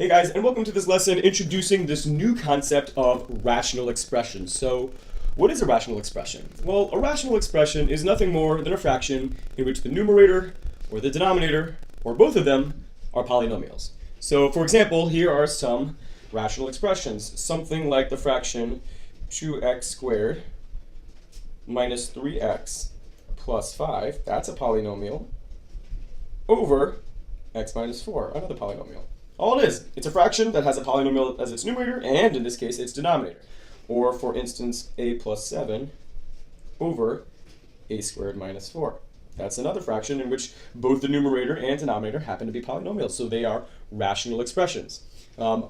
Hey guys, and welcome to this lesson introducing this new concept of rational expressions. So, what is a rational expression? Well, a rational expression is nothing more than a fraction in which the numerator or the denominator, or both of them, are polynomials. So, for example, here are some rational expressions. Something like the fraction 2x squared minus 3x plus 5, that's a polynomial, over x minus 4, another polynomial. All it is, it's a fraction that has a polynomial as its numerator, and in this case, its denominator. Or, for instance, a plus 7 over a squared minus 4. That's another fraction in which both the numerator and denominator happen to be polynomials, so they are rational expressions.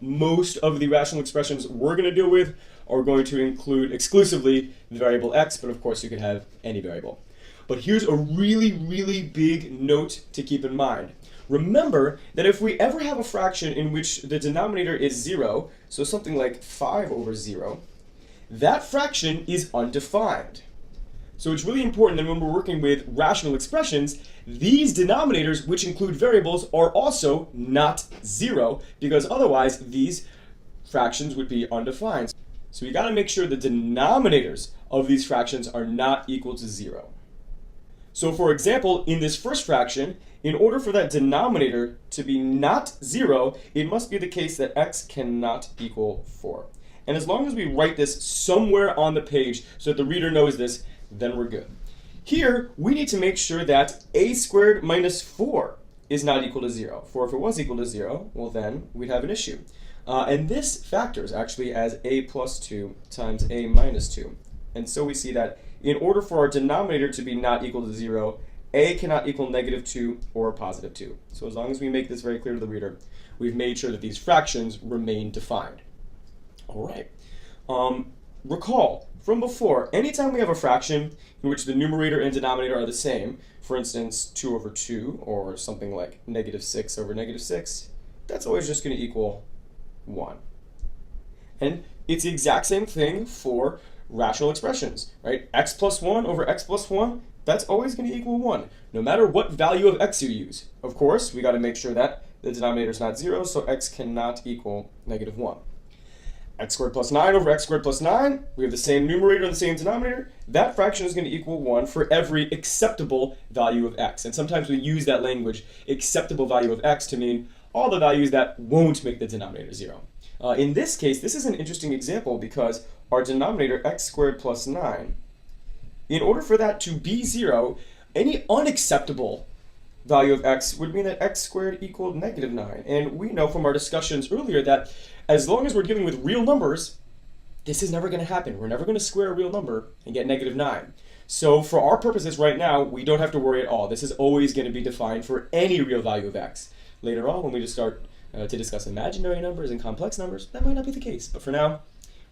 Most of the rational expressions we're going to deal with are going to include exclusively the variable x, but of course you could have any variable. But here's a really big note to keep in mind. Remember that if we ever have a fraction in which the denominator is 0, so something like 5 over 0, that fraction is undefined. So it's really important that when we're working with rational expressions, these denominators, which include variables, are also not 0, because otherwise these fractions would be undefined. So you got to make sure the denominators of these fractions are not equal to 0. So for example, in this first fraction, in order for that denominator to be not 0, it must be the case that x cannot equal 4. And as long as we write this somewhere on the page so that the reader knows this, then we're good. Here, we need to make sure that a squared minus 4 is not equal to 0. For if it was equal to 0, well then we'd have an issue. And this factors actually as a plus 2 times a minus 2. And so we see that in order for our denominator to be not equal to 0, a cannot equal negative 2 or positive 2. So as long as we make this very clear to the reader, we've made sure that these fractions remain defined. All right. Recall from before, anytime we have a fraction in which the numerator and denominator are the same, for instance, 2 over 2 or something like negative 6 over negative 6, that's always just going to equal 1. And it's the exact same thing for rational expressions, right? X plus 1 over x plus 1, that's always going to equal 1, no matter what value of x you use. Of course, we got to make sure that the denominator is not 0, so x cannot equal negative 1. X squared plus 9 over x squared plus 9, we have the same numerator and the same denominator. That fraction is going to equal 1 for every acceptable value of x. And sometimes we use that language, acceptable value of x, to mean all the values that won't make the denominator 0. In this case, this is an interesting example because our denominator, x squared plus 9, in order for that to be 0, any unacceptable value of x would mean that x squared equaled negative 9. And we know from our discussions earlier that as long as we're dealing with real numbers, this is never going to happen. We're never going to square a real number and get negative 9. So for our purposes right now, we don't have to worry at all. This is always going to be defined for any real value of x. Later on, when we just start to discuss imaginary numbers and complex numbers, that might not be the case. But for now,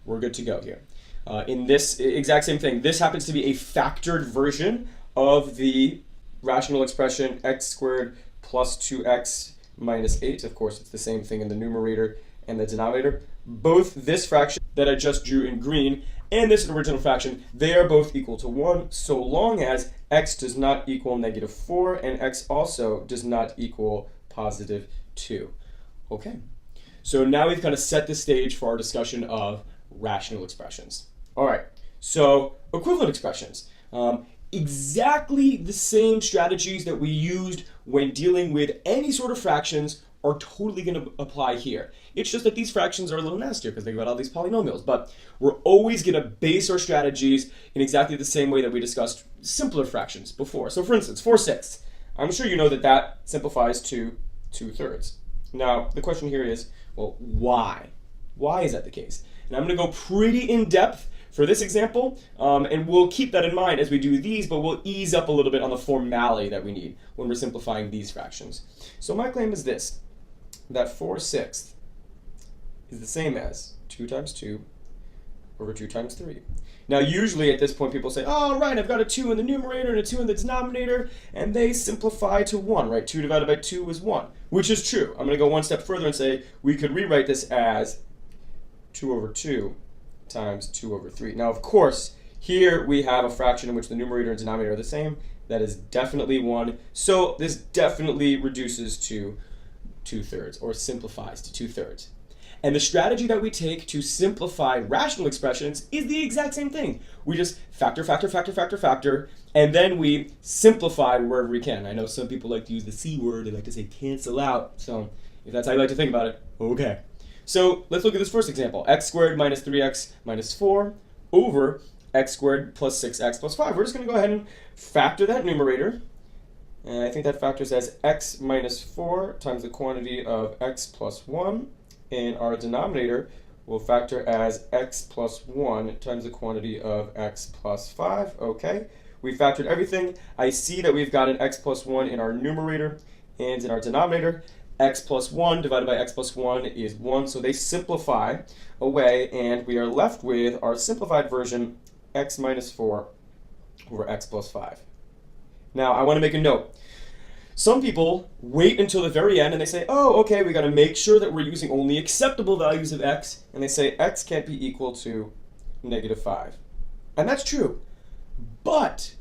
we're good to go here. In this exact same thing, this happens to be a factored version of the rational expression x squared plus 2x minus 8. Of course, it's the same thing in the numerator and the denominator. Both this fraction that I just drew in green and this original fraction, they are both equal to 1 so long as x does not equal negative 4 and x also does not equal positive 2. Okay, so now we've kind of set the stage for our discussion of rational expressions. All right, so equivalent expressions. Exactly the same strategies that we used when dealing with any sort of fractions are totally going to apply here. It's just that these fractions are a little nastier because they've got all these polynomials, but we're always going to base our strategies in exactly the same way that we discussed simpler fractions before. So for instance, 4/6. I'm sure you know that that simplifies to 2/3. Now, the question here is, well, why? Why is that the case? And I'm going to go pretty in-depth for this example, and we'll keep that in mind as we do these, but we'll ease up a little bit on the formality that we need when we're simplifying these fractions. So my claim is this, that 4/6 is the same as 2 times 2 over 2 times 3. Now usually at this point people say, oh right, I've got a 2 in the numerator and a 2 in the denominator, and they simplify to 1, right? 2 divided by 2 is 1, which is true. I'm going to go one step further and say we could rewrite this as 2 over 2 times 2 over 3. Now of course, here we have a fraction in which the numerator and denominator are the same. That is definitely 1, so this definitely reduces to 2/3, or simplifies to 2/3. And the strategy that we take to simplify rational expressions is the exact same thing. We just factor, factor, factor, factor, factor, and then we simplify wherever we can. I know some people like to use the C word, they like to say cancel out. So if that's how you like to think about it, okay. So let's look at this first example. X squared minus 3x minus 4 over x squared plus 6x plus 5. We're just going to go ahead and factor that numerator. And I think that factors as x minus 4 times the quantity of x plus 1. And our denominator will factor as x plus 1 times the quantity of x plus 5. Okay, we factored everything. I see that we've got an x plus 1 in our numerator and in our denominator. X plus 1 divided by x plus 1 is 1, so they simplify away, and we are left with our simplified version, x minus 4 over x plus 5. Now, I want to make a note. Some people wait until the very end and they say, oh, okay, we got to make sure that we're using only acceptable values of x, and they say x can't be equal to -5. And that's true. But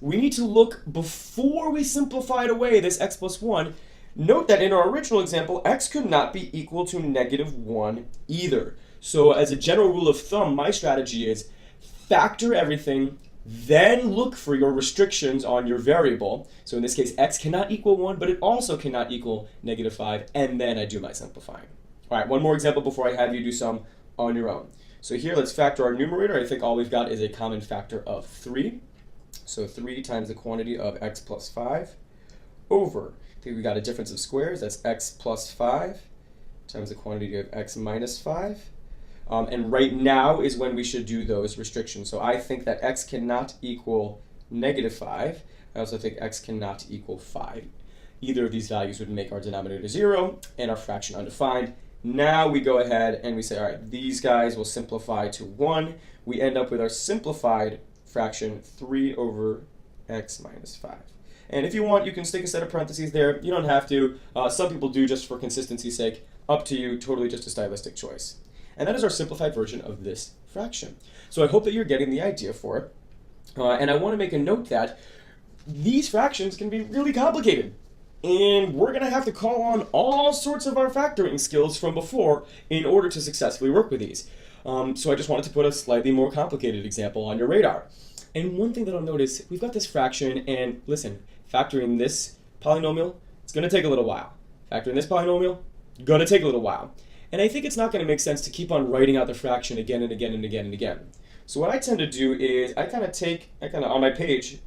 we need to look before we simplify it away, this x plus 1. Note that in our original example, x could not be equal to -1 either. So as a general rule of thumb, my strategy is factor everything, then look for your restrictions on your variable. So in this case, x cannot equal 1, but it also cannot equal -5, and then I do my simplifying. All right, one more example before I have you do some on your own. So here, let's factor our numerator. I think all we've got is a common factor of 3. So 3 times the quantity of x plus 5 over, I think we got a difference of squares, that's x plus 5 times the quantity of x minus 5. And right now is when we should do those restrictions. So I think that x cannot equal -5. I also think x cannot equal 5. Either of these values would make our denominator 0 and our fraction undefined. Now we go ahead and we say, all right, these guys will simplify to 1. We end up with our simplified fraction 3 over x minus 5. And if you want, you can stick a set of parentheses there. You don't have to. Some people do just for consistency's sake. Up to you, totally just a stylistic choice. And that is our simplified version of this fraction. So I hope that you're getting the idea for it. And I want to make a note that these fractions can be really complicated. And we're going to have to call on all sorts of our factoring skills from before in order to successfully work with these. So I just wanted to put a slightly more complicated example on your radar. And one thing that I'll notice, we've got this fraction, and listen, factoring this polynomial, it's going to take a little while. Factoring this polynomial, going to take a little while. And I think it's not going to make sense to keep on writing out the fraction again and again and again and again. So what I tend to do is I kind of on my page,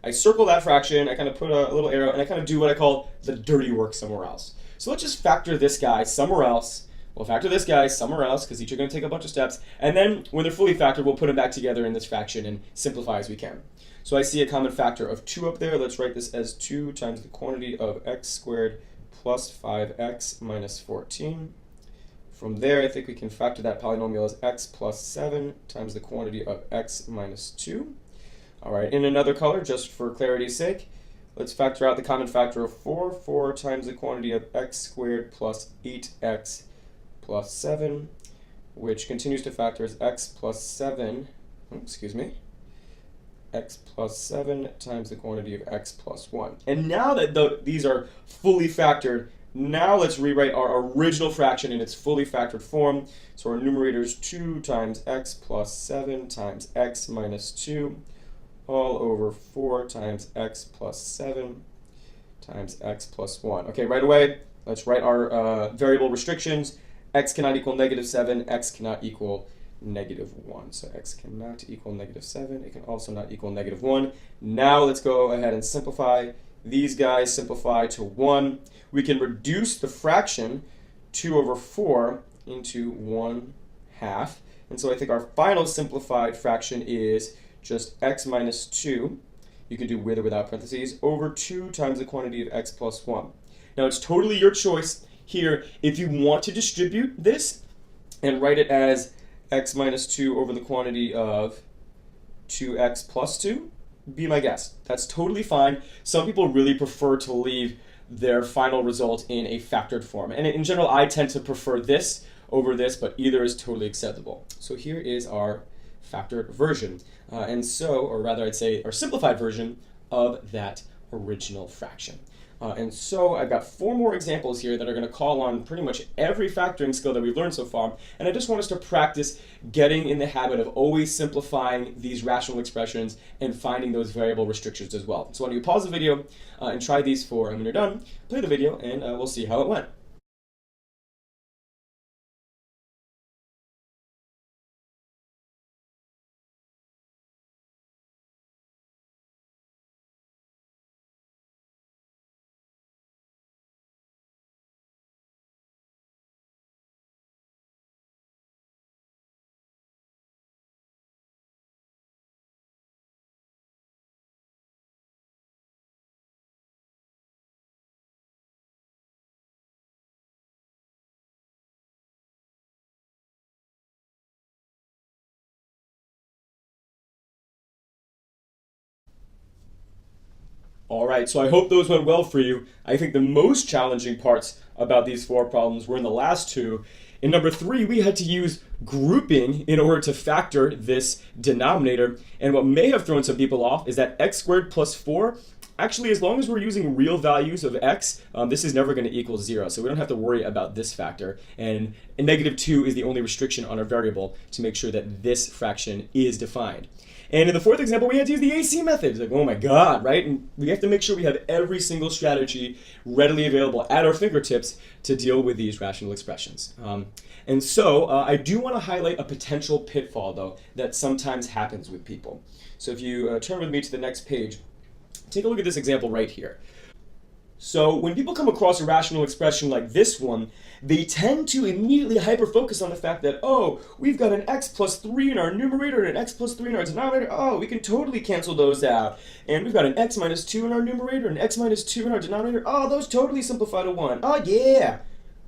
I circle that fraction, I kind of put a little arrow, and I kind of do what I call the dirty work somewhere else. So let's just factor this guy somewhere else. We'll factor this guy somewhere else, because each are going to take a bunch of steps. And then when they're fully factored, we'll put them back together in this fraction and simplify as we can. So I see a common factor of 2 up there. Let's write this as 2 times the quantity of x squared plus 5x minus 14. From there, I think we can factor that polynomial as x plus 7 times the quantity of x minus 2. All right, in another color, just for clarity's sake, let's factor out the common factor of 4. 4 times the quantity of x squared plus 8x plus 7, which continues to factor as x plus 7, x plus 7 times the quantity of x plus 1. And now that these are fully factored, now let's rewrite our original fraction in its fully factored form. So our numerator is 2 times x plus 7 times x minus 2 all over 4 times x plus 7 times x plus 1. Okay, right away, let's write our variable restrictions. X cannot equal -7, x cannot equal -1. So x cannot equal -7, it can also not equal -1. Now let's go ahead and simplify. These guys simplify to 1. We can reduce the fraction 2 over 4 into 1/2. And so I think our final simplified fraction is just x minus 2, you can do with or without parentheses, over 2 times the quantity of x plus 1. Now it's totally your choice here if you want to distribute this and write it as x minus 2 over the quantity of 2x plus 2, be my guest. That's totally fine. Some people really prefer to leave their final result in a factored form. And in general, I tend to prefer this over this, but either is totally acceptable. So here is our factored version. Or rather I'd say our simplified version of that original fraction. And so I've got 4 more examples here that are going to call on pretty much every factoring skill that we've learned so far. And I just want us to practice getting in the habit of always simplifying these rational expressions and finding those variable restrictions as well. So why don't you pause the video and try these 4, and when you're done, play the video and we'll see how it went. All right, so I hope those went well for you. I think the most challenging parts about these 4 problems were in the last 2. In number 3, we had to use grouping in order to factor this denominator. And what may have thrown some people off is that x squared plus 4, actually, as long as we're using real values of x, this is never going to equal 0. So we don't have to worry about this factor. And -2 is the only restriction on our variable to make sure that this fraction is defined. And in the 4th example, we had to use the AC method. It's like, oh my God, right? And we have to make sure we have every single strategy readily available at our fingertips to deal with these rational expressions. And so I do want to highlight a potential pitfall, though, that sometimes happens with people. So if you turn with me to the next page, take a look at this example right here. So when people come across a rational expression like this one, they tend to immediately hyper-focus on the fact that, oh, we've got an x plus 3 in our numerator and an x plus 3 in our denominator. Oh, we can totally cancel those out. And we've got an x minus 2 in our numerator and an x minus 2 in our denominator. Oh, those totally simplify to 1. Oh, yeah.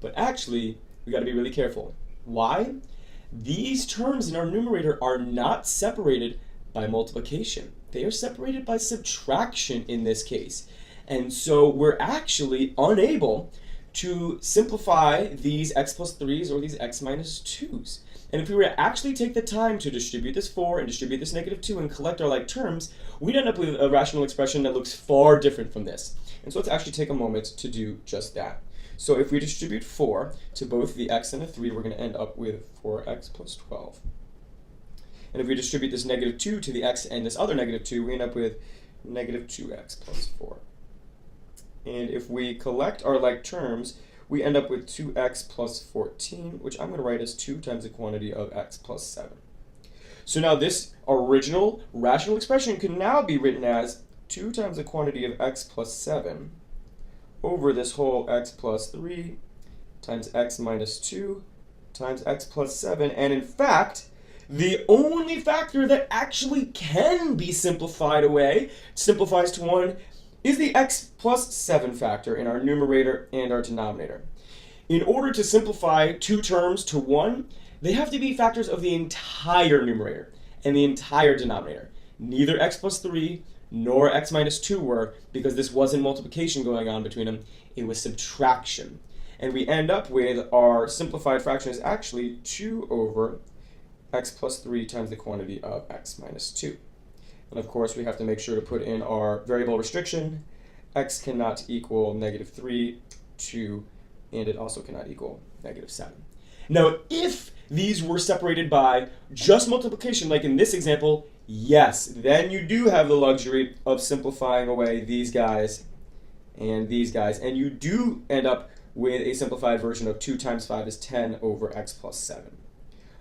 But actually, we got to be really careful. Why? These terms in our numerator are not separated by multiplication. They are separated by subtraction in this case. And so we're actually unable to simplify these x plus 3s or these x minus 2s. And if we were to actually take the time to distribute this 4 and distribute this -2 and collect our like terms, we'd end up with a rational expression that looks far different from this. And so let's actually take a moment to do just that. So if we distribute 4 to both the x and the 3, we're going to end up with 4x plus 12. And if we distribute this -2 to the x and this other -2, we end up with -2x plus 4. And if we collect our like terms, we end up with 2x plus 14, which I'm going to write as 2 times the quantity of x plus 7. So now this original rational expression can now be written as 2 times the quantity of x plus 7 over this whole x plus 3 times x minus 2 times x plus 7. And in fact, the only factor that actually can be simplified away, simplifies to 1, is the x plus 7 factor in our numerator and our denominator. In order to simplify 2 terms to 1, they have to be factors of the entire numerator and the entire denominator. Neither x plus 3 nor x minus 2 were, because this wasn't multiplication going on between them, it was subtraction. And we end up with our simplified fraction is actually 2 over x plus 3 times the quantity of x minus 2. And of course, we have to make sure to put in our variable restriction. X cannot equal -3, 2, and it also cannot equal -7. Now, if these were separated by just multiplication, like in this example, yes, then you do have the luxury of simplifying away these guys, and you do end up with a simplified version of 2 times 5 is 10 over x plus 7.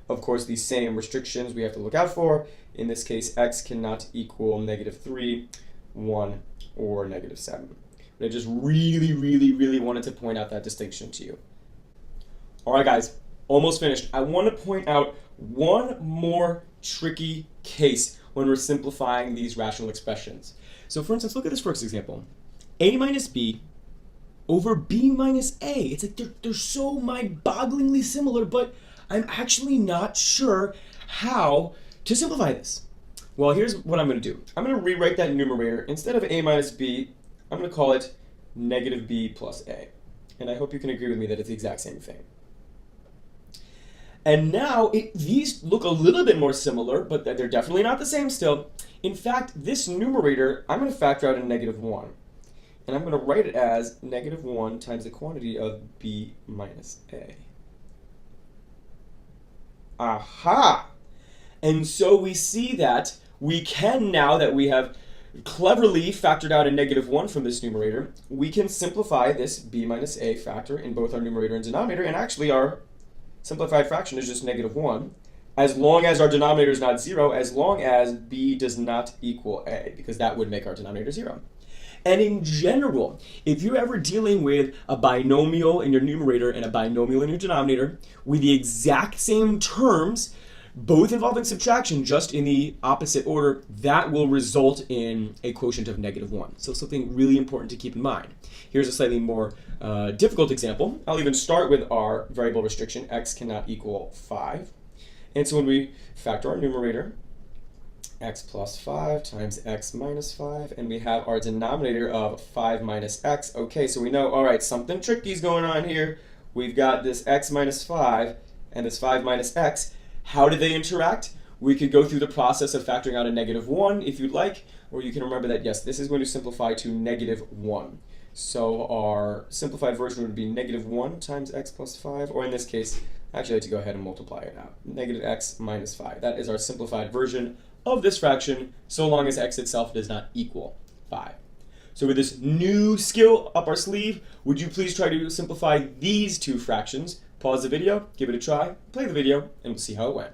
Of course, these same restrictions we have to look out for. In this case, x cannot equal -3, 1, or -7. But I just really wanted to point out that distinction to you. All right, guys, almost finished. I want to point out one more tricky case when we're simplifying these rational expressions. So for instance, look at this first example. A minus b over b minus a. It's like they're so mind-bogglingly similar, but I'm actually not sure how to simplify this. Well, here's what I'm going to do. I'm going to rewrite that numerator. Instead of a minus b, I'm going to call it -b plus a. And I hope you can agree with me that it's the exact same thing. And now, these look a little bit more similar, but they're definitely not the same still. In fact, this numerator, I'm going to factor out a -1. And I'm going to write it as -1 times the quantity of b minus a. Aha! And so we see that we can, now that we have cleverly factored out a -1 from this numerator, we can simplify this b minus a factor in both our numerator and denominator, and actually our simplified fraction is just -1, as long as our denominator is not 0, as long as b does not equal a, because that would make our denominator 0. And in general, if you're ever dealing with a binomial in your numerator and a binomial in your denominator with the exact same terms, both involving subtraction, just in the opposite order, that will result in a quotient of -1. So something really important to keep in mind. Here's a slightly more difficult example. I'll even start with our variable restriction, x cannot equal 5. And so when we factor our numerator, x plus 5 times x minus 5, and we have our denominator of 5 minus x. Okay, so we know, all right, something tricky is going on here. We've got this x minus 5 and this 5 minus x. How do they interact? We could go through the process of factoring out a -1 if you'd like, or you can remember that, yes, this is going to simplify to -1. So our simplified version would be -1 times x plus 5, or in this case, actually I have to go ahead and multiply it out. -x minus 5. That is our simplified version of this fraction, so long as x itself does not equal 5. So with this new skill up our sleeve, would you please try to simplify these two fractions? Pause the video, give it a try, play the video, and we'll see how it went.